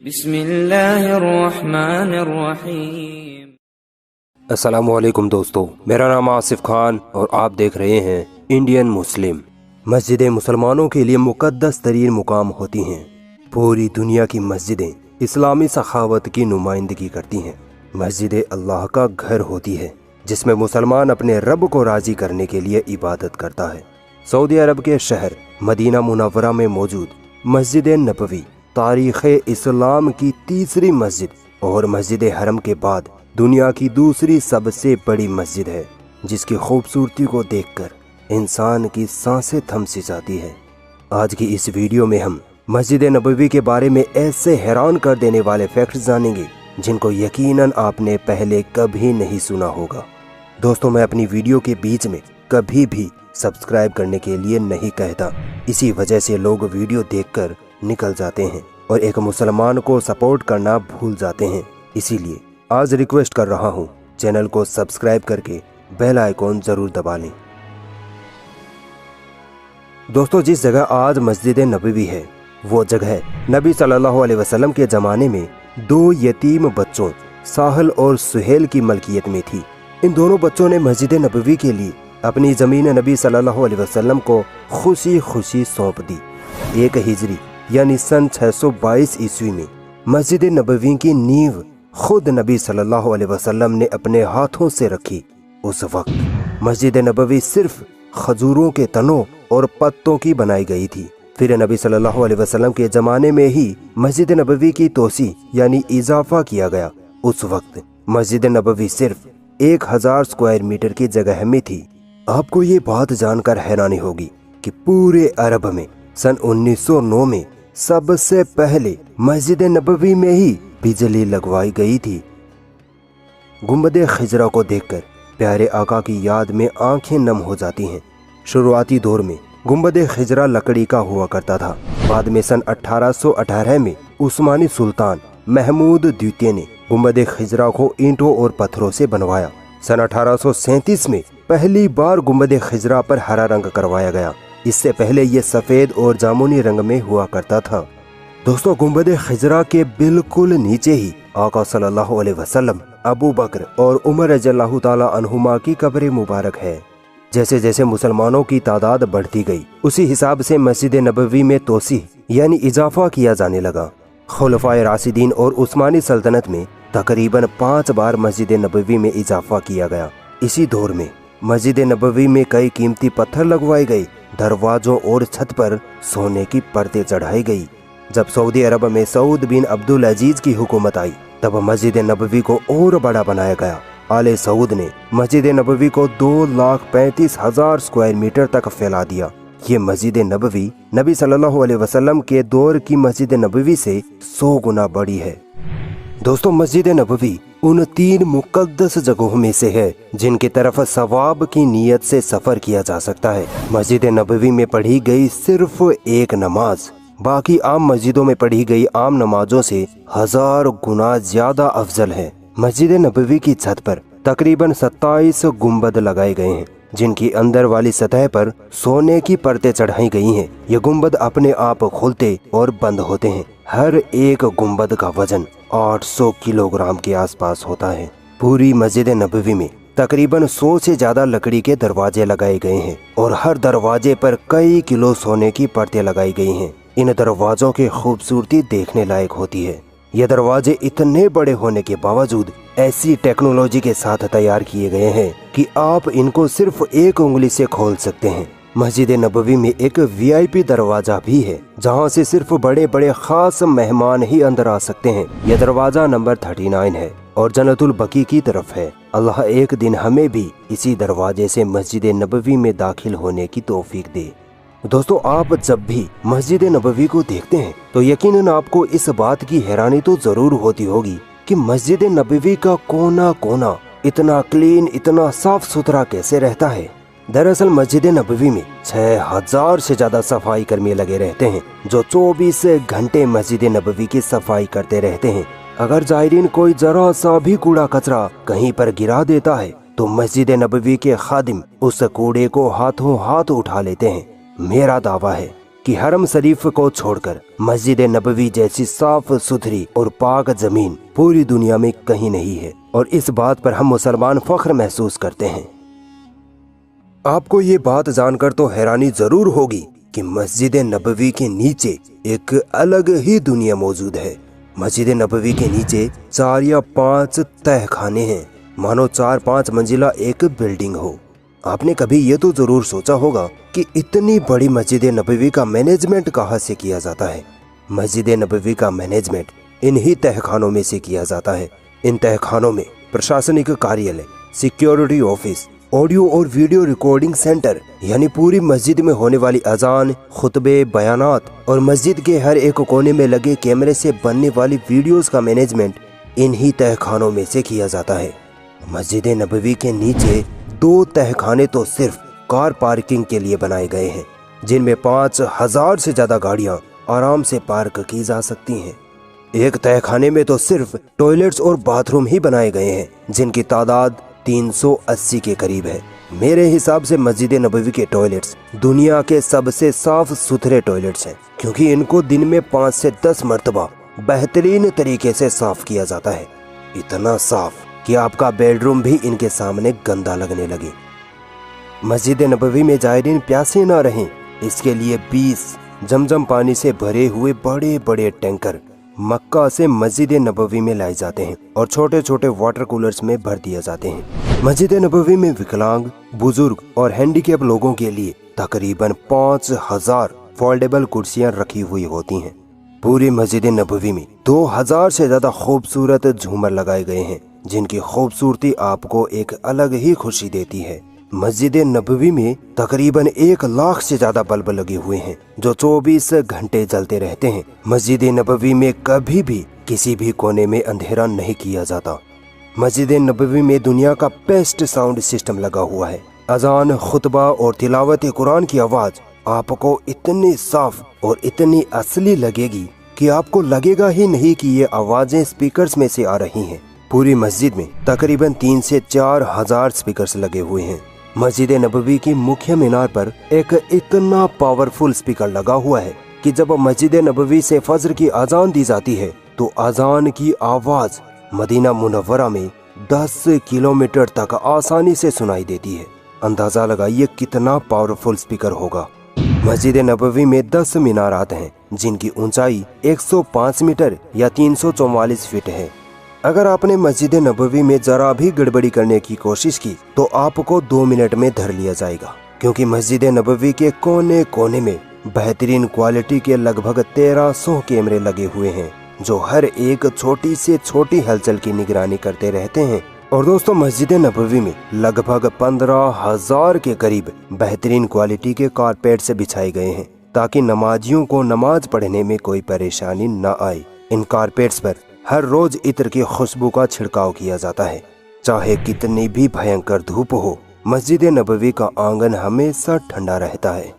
बिस्मिल्लाहिर्रहमानिर्रहीम। अस्सलामुअलैकुम दोस्तों, मेरा नाम आसिफ खान और आप देख रहे हैं इंडियन मुस्लिम। मस्जिदें मुसलमानों के लिए मुक़द्दस तरीन मुकाम होती हैं। पूरी दुनिया की मस्जिदें इस्लामी सखावत की नुमाइंदगी करती हैं। मस्जिदें अल्लाह का घर होती है जिसमें मुसलमान अपने रब को राज़ी करने के लिए इबादत करता है। सऊदी अरब के शहर मदीना मुनव्वरा में मौजूद मस्जिद नबवी तारीख़ इस्लाम की तीसरी मस्जिद और मस्जिद हरम के बाद दुनिया की दूसरी सबसे बड़ी मस्जिद है, जिसकी खूबसूरती को देखकर इंसान की सांसें थम सी जाती है। आज की इस वीडियो में हम मस्जिद नबवी के बारे में ऐसे हैरान कर देने वाले फैक्ट्स जानेंगे जिनको यकीनन आपने पहले कभी नहीं सुना होगा। दोस्तों, मैं अपनी वीडियो के बीच में कभी भी सब्सक्राइब करने के लिए नहीं कहता, इसी वजह से लोग वीडियो देखकर निकल जाते हैं और एक मुसलमान को सपोर्ट करना भूल जाते हैं। इसीलिए आज रिक्वेस्ट कर रहा हूँ, चैनल को सब्सक्राइब करके बेल आइकॉन जरूर दबा लें। दोस्तों, जिस जगह आज मस्जिद नबवी है वो जगह नबी सल्लल्लाहु अलैहि वसल्लम के ज़माने में दो यतीम बच्चों साहल और सुहेल की मलकियत में थी। इन दोनों बच्चों ने मस्जिद नबवी के लिए अपनी ज़मीन नबी सल्लल्लाहु अलैहि वसल्लम को खुशी खुशी सौंप दी। 1 हिजरी यानी सन 622 ईस्वी में मस्जिद नबवी की नींव खुद नबी सल्लल्लाहु अलैहि वसल्लम ने अपने हाथों से रखी। उस वक्त मस्जिद नबवी सिर्फ खजूरों के तनों और पत्तों की बनाई गई थी। फिर नबी सल्लल्लाहु अलैहि वसल्लम के ज़माने में ही मस्जिद नबवी की तोसी यानी इजाफा किया गया। उस वक्त मस्जिद नबवी सिर्फ 1000 स्क्वायर मीटर की जगह में थी। आपको ये बात जानकर हैरानी होगी कि पूरे अरब में सन 1909 में सबसे पहले मस्जिद नबवी में ही बिजली लगवाई गई थी। गुंबद खिजरा को देखकर प्यारे आका की याद में आंखें नम हो जाती हैं। शुरुआती दौर में गुंबद खिजरा लकड़ी का हुआ करता था। बाद में सन 1818 में उस्मानी सुल्तान महमूद द्वितीय ने गुंबद खिजरा को ईंटों और पत्थरों से बनवाया। सन 1837 में पहली बार गुंबद खिजरा पर हरा रंग करवाया गया। इससे पहले ये सफ़ेद और जामुनी रंग में हुआ करता था। दोस्तों, गुंबद खिजरा के बिल्कुल नीचे ही आका सल्लल्लाहु अलैहि वसल्लम, अबू बकर और उमर रज़ियल्लाहु ताला अन्हुमा की कब्र मुबारक है। जैसे जैसे मुसलमानों की तादाद बढ़ती गई, उसी हिसाब से मस्जिद नबवी में तोसी यानी इजाफा किया जाने लगा। खुलफाए राशिदीन और उस्मानी सल्तनत में तकरीबन 5 बार मस्जिद नबवी में इजाफा किया गया। इसी दौर में मस्जिद नबवी में कई कीमती पत्थर लगवाए गए। दरवाजों और छत पर सोने की परतें चढ़ाई गई। जब सऊदी अरब में सऊद बिन अब्दुल अजीज की हुकूमत आई, तब मस्जिद नबवी को और बड़ा बनाया गया। आले सऊद ने मस्जिद नबवी को 2,35,000 स्क्वायर मीटर तक फैला दिया। ये मस्जिद नबवी नबी सल्लल्लाहु अलैहि वसल्लम के दौर की मस्जिद नबवी से 100 गुना बड़ी है। दोस्तों, मस्जिद नबवी उन 3 मुक़द्दस जगहों में से है जिनकी तरफ सवाब की नीयत से सफ़र किया जा सकता है। मस्जिद नबवी में पढ़ी गई सिर्फ एक नमाज बाकी आम मस्जिदों में पढ़ी गई आम नमाजों से 1000 गुना ज्यादा अफजल है। मस्जिद नबवी की छत पर तकरीबन 27 गुंबद लगाए गए हैं, जिनकी अंदर वाली सतह पर सोने की परतें चढ़ाई गई हैं। ये गुंबद अपने आप खुलते और बंद होते हैं। हर एक गुंबद का वजन 800 किलोग्राम के आसपास होता है। पूरी मस्जिद नबवी में तकरीबन 100 से ज्यादा लकड़ी के दरवाजे लगाए गए हैं और हर दरवाजे पर कई किलो सोने की परतें लगाई गई हैं। इन दरवाजों की खूबसूरती देखने लायक होती है। ये दरवाजे इतने बड़े होने के बावजूद ऐसी टेक्नोलॉजी के साथ तैयार किए गए हैं कि आप इनको सिर्फ एक उंगली से खोल सकते हैं। मस्जिद नबवी में एक VIP दरवाजा भी है, जहां से सिर्फ बड़े बड़े खास मेहमान ही अंदर आ सकते हैं। यह दरवाजा नंबर 39 है और जन्नतुल बकी की तरफ है। अल्लाह एक दिन हमें भी इसी दरवाजे से मस्जिद नबवी में दाखिल होने की तौफीक दे। दोस्तों, आप जब भी मस्जिद नबवी को देखते हैं तो यकीनन आपको इस बात की हैरानी तो जरूर होती होगी कि मस्जिद नबवी का कोना कोना इतना क्लीन, इतना साफ सुथरा कैसे रहता है। दरअसल मस्जिद नबवी में 6000 से ज्यादा सफाई कर्मी लगे रहते हैं, जो 24 घंटे मस्जिद नबवी की सफाई करते रहते हैं। अगर जायरीन कोई जरा सा भी कूड़ा कचरा कहीं पर गिरा देता है तो मस्जिद नबवी के खादिम उस कूड़े को हाथों हाथ उठा लेते हैं। मेरा दावा है कि हरम शरीफ को छोड़कर मस्जिद नबवी जैसी साफ सुथरी और पाक जमीन पूरी दुनिया में कहीं नहीं है, और इस बात पर हम मुसलमान फख्र महसूस करते हैं। आपको ये बात जानकर तो हैरानी जरूर होगी कि मस्जिद नबवी के नीचे एक अलग ही दुनिया मौजूद है। मस्जिद नबवी के नीचे 4 या 5 तहखाने हैं, मानो 4-5 मंजिला एक बिल्डिंग हो। आपने कभी ये तो जरूर सोचा होगा कि इतनी बड़ी मस्जिद नबवी का मैनेजमेंट कहाँ से किया जाता है। मस्जिद नबवी का मैनेजमेंट इन्हीं तहखानों में से किया जाता है। इन तहखानों में प्रशासनिक कार्यालय, सिक्योरिटी ऑफिस, ऑडियो और वीडियो रिकॉर्डिंग सेंटर, यानी पूरी मस्जिद में होने वाली अजान, खुतबे, बयानात और मस्जिद के हर एक कोने में लगे कैमरे से बनने वाली वीडियोस का मैनेजमेंट इन्हीं तहखानों में से किया जाता है। मस्जिद नबवी के नीचे 2 तहखाने तो सिर्फ कार पार्किंग के लिए बनाए गए हैं, जिनमें 5000 से ज्यादा गाड़ियां आराम से पार्क की जा सकती हैं। एक तहखाने में तो सिर्फ टॉयलेट्स और बाथरूम ही बनाए गए हैं, जिनकी तादाद 380 के करीब है। मेरे हिसाब से मस्जिद नबवी के टॉयलेट्स दुनिया के सबसे साफ सुथरे टॉयलेट्स हैं, क्योंकि इनको दिन में 5 से 10 मरतबा बेहतरीन तरीके से साफ किया जाता है। इतना साफ कि आपका बेडरूम भी इनके सामने गंदा लगने लगे। मस्जिद नबवी में जायरीन प्यासे ना रहें, इसके लिए 20 जमजम पानी से भरे हुए बड़े बड़े टैंकर मक्का से मस्जिद नबवी में लाए जाते हैं और छोटे छोटे वाटर कूलर्स में भर दिए जाते हैं। मस्जिद नबवी में विकलांग, बुजुर्ग और हैंडीकैप लोगों के लिए तकरीबन 5000 फोल्डेबल कुर्सियां रखी हुई होती हैं। पूरी मस्जिद नबवी में 2000 से ज्यादा खूबसूरत झूमर लगाए गए हैं, जिनकी खूबसूरती आपको एक अलग ही खुशी देती है। मस्जिद नबवी में तकरीबन 1 लाख से ज्यादा बल्ब लगे हुए हैं, जो 24 घंटे जलते रहते हैं। मस्जिद नबवी में कभी भी किसी भी कोने में अंधेरा नहीं किया जाता। मस्जिद नबवी में दुनिया का बेस्ट साउंड सिस्टम लगा हुआ है। अजान, खुतबा और तिलावत कुरान की आवाज आपको इतनी साफ और इतनी असली लगेगी कि आपको लगेगा ही नहीं कि ये आवाजें स्पीकर्स में से आ रही हैं। पूरी मस्जिद में तकरीबन 3 से 4 हजार स्पीकर्स लगे हुए हैं। मस्जिद नबवी की मुख्य मीनार पर एक इतना पावरफुल स्पीकर लगा हुआ है कि जब मस्जिद नबवी से फजर की अजान दी जाती है तो अजान की आवाज मदीना मुनव्वरा में 10 किलोमीटर तक आसानी से सुनाई देती है। अंदाजा लगाइए कितना पावरफुल स्पीकर होगा। मस्जिद नबवी में 10 मीनारात हैं, जिनकी ऊंचाई 105 मीटर या 344 फीट है। अगर आपने मस्जिद नबवी में जरा भी गड़बड़ी करने की कोशिश की तो आपको 2 मिनट में धर लिया जाएगा, क्योंकि मस्जिद नबवी के कोने कोने में बेहतरीन क्वालिटी के लगभग 1300 कैमरे लगे हुए हैं, जो हर एक छोटी से छोटी हलचल की निगरानी करते रहते हैं। और दोस्तों, मस्जिद नबवी में लगभग 15,000 के करीब बेहतरीन क्वालिटी के कारपेट्स बिछाए गए हैं, ताकि नमाजियों को नमाज पढ़ने में कोई परेशानी न आए। इन कारपेट्स पर हर रोज इत्र की खुशबू का छिड़काव किया जाता है। चाहे कितनी भी भयंकर धूप हो, मस्जिद नबवी का आंगन हमेशा ठंडा रहता है।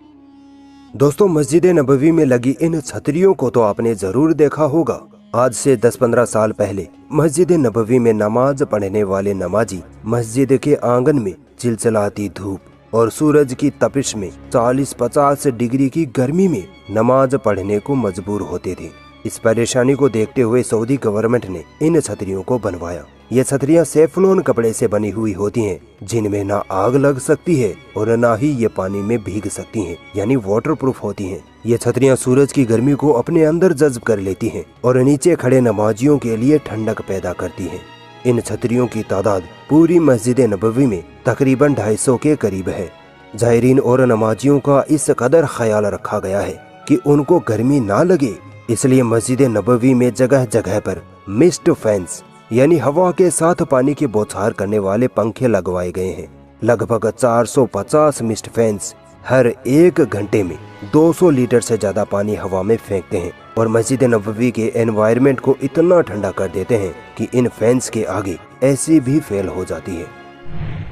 दोस्तों, मस्जिद नबवी में लगी इन छतरियों को तो आपने जरूर देखा होगा। आज से 10-15 साल पहले मस्जिद नबवी में नमाज पढ़ने वाले नमाजी मस्जिद के आंगन में चिलचिलाती धूप और सूरज की तपिश में 40-50 डिग्री की गर्मी में नमाज पढ़ने को मजबूर होते थे। इस परेशानी को देखते हुए सऊदी गवर्नमेंट ने इन छतरियों को बनवाया। ये छतरियां सेफ्लॉन कपड़े से बनी हुई होती हैं, जिनमें ना आग लग सकती है और ना ही ये पानी में भीग सकती हैं, यानी वाटर प्रूफ होती हैं। ये छतरियां सूरज की गर्मी को अपने अंदर जज्ब कर लेती हैं और नीचे खड़े नमाजियों के लिए ठंडक पैदा करती हैं। इन छतरियों की तादाद पूरी मस्जिद नबवी में तकरीबन 250 के करीब है। जायरीन और नमाजियों का इस कदर ख्याल रखा गया है कि उनको गर्मी ना लगे, इसलिए मस्जिद नबवी में जगह जगह पर मिस्ट फैंस यानी हवा के साथ पानी की बौछार करने वाले पंखे लगवाए गए हैं। लगभग 450 मिस्ट फैंस हर 1 घंटे में 200 लीटर से ज्यादा पानी हवा में फेंकते हैं और मस्जिद नबवी के एनवायरनमेंट को इतना ठंडा कर देते हैं कि इन फैंस के आगे एसी भी फेल हो जाती है।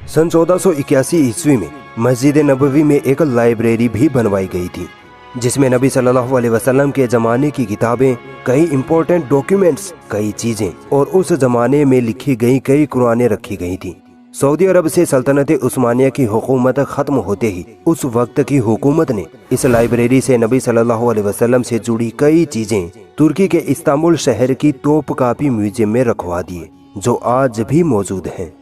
सन 1481 ईस्वी में मस्जिद नबवी में एक लाइब्रेरी भी बनवाई गई थी, जिसमें नबी सल्लल्लाहु अलैहि वसल्लम के जमाने की किताबें, कई इम्पोर्टेंट डॉक्यूमेंट्स, कई चीजें और उस जमाने में लिखी गई कई कुरानें रखी गई थी। सऊदी अरब से सल्तनत उस्मानिया की हुकूमत खत्म होते ही उस वक्त की हुकूमत ने इस लाइब्रेरी से नबी सल्लल्लाहु अलैहि वसल्लम से जुड़ी कई चीजें तुर्की के इस्तांबुल शहर की तोपकापी म्यूजियम में रखवा दिए, जो आज भी मौजूद हैं।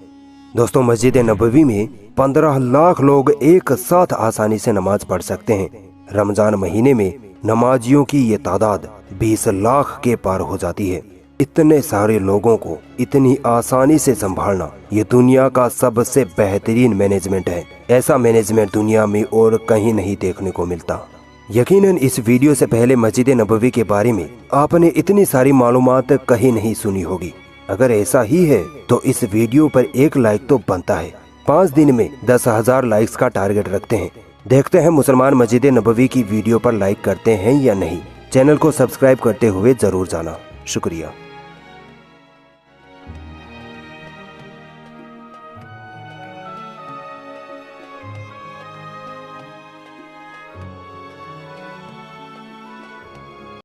दोस्तों, मस्जिद नबवी में 15 लाख लोग एक साथ आसानी से नमाज पढ़ सकते हैं। रमजान महीने में नमाजियों की ये तादाद 20 लाख के पार हो जाती है। इतने सारे लोगों को इतनी आसानी से संभालना ये दुनिया का सबसे बेहतरीन मैनेजमेंट है। ऐसा मैनेजमेंट दुनिया में और कहीं नहीं देखने को मिलता। यकीनन इस वीडियो से पहले मस्जिद नबवी के बारे में आपने इतनी सारी मालूमात कहीं नहीं सुनी होगी। अगर ऐसा ही है तो इस वीडियो पर एक लाइक तो बनता है। 5 दिन में 10,000 लाइक्स का टारगेट रखते हैं। देखते हैं मुसलमान मस्जिद नबवी की वीडियो पर लाइक करते हैं या नहीं। चैनल को सब्सक्राइब करते हुए जरूर जाना। शुक्रिया।